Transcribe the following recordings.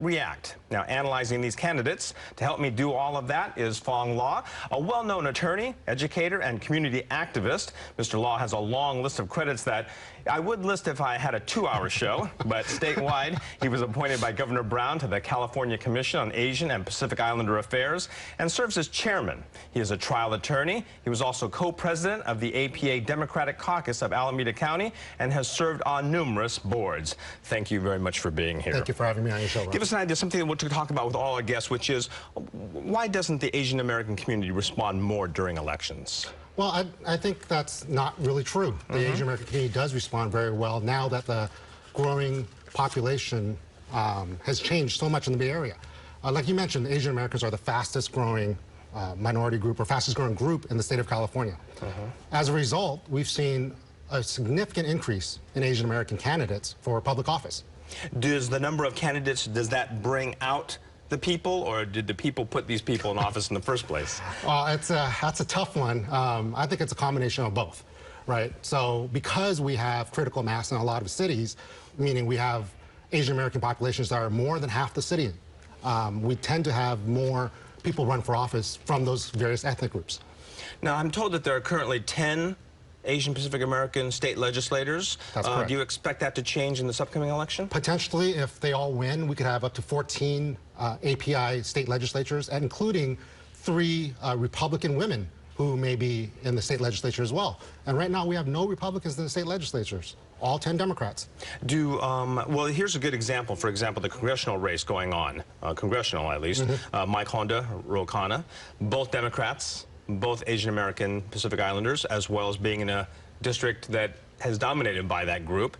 react. Now, analyzing these candidates to help me do all of that is Phong Law, a well-known attorney, educator, and community activist. Mr. Law has a long list of credits that I would list if I had a 2-hour show, but statewide, he was appointed by Governor Brown to the California Commission on Asian and Pacific Islander Affairs and serves as chairman. He is a trial attorney. He was also co-president of the APA Democratic Caucus of Alameda County and has served on numerous boards. Thank you very much for being here. Thank you for having me on your show, Robert. Give us an idea, something that we'll talk about with all our guests, which is why doesn't the Asian American community respond more during elections? Well, I think that's not really true. The Asian American community does respond very well now that the growing population has changed so much in the Bay Area. Like you mentioned, the Asian Americans are the fastest growing minority group or fastest growing group in the state of California. As a result, we've seen a significant increase in Asian American candidates for public office. Does the number of candidates, does that bring out the people, or did the people put these people in office in the first place? That's a tough one. I think it's a combination of both, right? So because we have critical mass in a lot of cities, meaning we have Asian American populations that are more than half the city, we tend to have more people run for office from those various ethnic groups. Now, I'm told that there are currently 10 Asian Pacific American state legislators. That's correct. Do you expect that to change in this upcoming election? Potentially, if they all win, we could have up to 14 API state legislatures, including 3 Republican women who may be in the state legislature as well. And right now, we have no Republicans in the state legislatures, all 10 Democrats. Well, here's a good example. For example, the congressional race going on, congressional at least, Mike Handa, Rokana, both Democrats, both Asian American Pacific Islanders, as well as being in a district that is dominated by that group.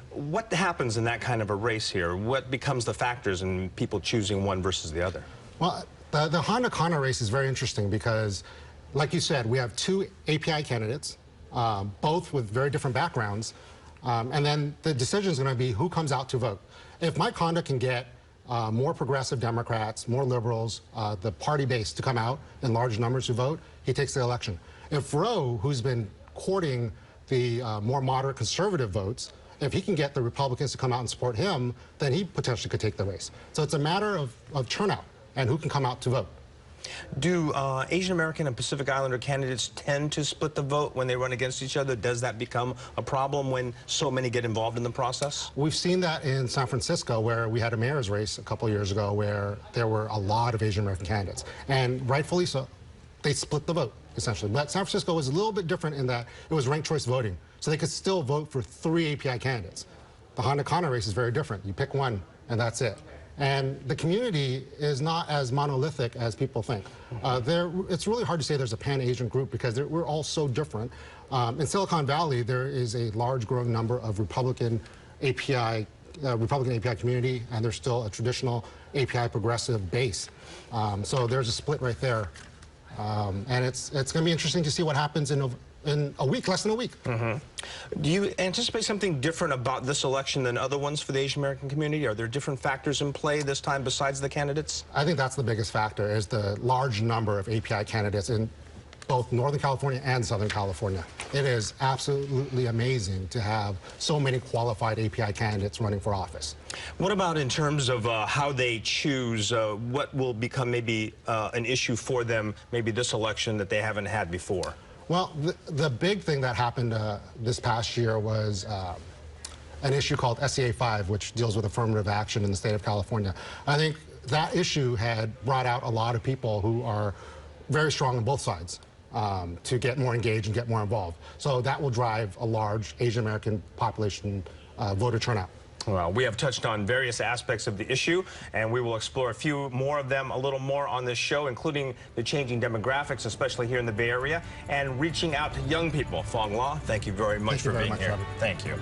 What happens in that kind of a race here? What becomes the factors in people choosing one versus the other? Well, the Handa-Kana race is very interesting because, like you said, we have 2 API candidates, both with very different backgrounds, and then the decision is going to be who comes out to vote. If Mike Handa can get more progressive Democrats, more liberals, the party base to come out in large numbers to vote, he takes the election. If Roe, who's been courting the more moderate conservative votes, if he can get the Republicans to come out and support him, then he potentially could take the race. So it's a matter of turnout and who can come out to vote. Do Asian American and Pacific Islander candidates tend to split the vote when they run against each other? Does that become a problem when so many get involved in the process? We've seen that in San Francisco, where we had a mayor's race a couple years ago where there were a lot of Asian American candidates. And rightfully so, they split the vote, essentially. But San Francisco was a little bit different in that it was ranked choice voting. So they could still vote for 3 API candidates. The Handa-Kana race is very different. You pick one, and that's it. And the community is not as monolithic as people think. It's really hard to say there's a pan-Asian group because we're all so different. In Silicon Valley, there is a large growing number of Republican API community, and there's still a traditional API progressive base. So there's a split right there. And it's going to be interesting to see what happens in a week, less than a week. Do you anticipate something different about this election than other ones for the Asian American community? Are there different factors in play this time besides the candidates? I think that's the biggest factor, is the large number of API candidates in both Northern California and Southern California. It is absolutely amazing to have so many qualified API candidates running for office. What about in terms of how they choose what will become maybe an issue for them, maybe this election that they haven't had before? Well, the big thing that happened this past year was an issue called SCA 5, which deals with affirmative action in the state of California. I think that issue had brought out a lot of people who are very strong on both sides to get more engaged and get more involved. So that will drive a large Asian American population voter turnout. Well, we have touched on various aspects of the issue, and we will explore a few more of them a little more on this show, including the changing demographics, especially here in the Bay Area, and reaching out to young people. Phong Law, thank you very much for being here. Robert. Thank you.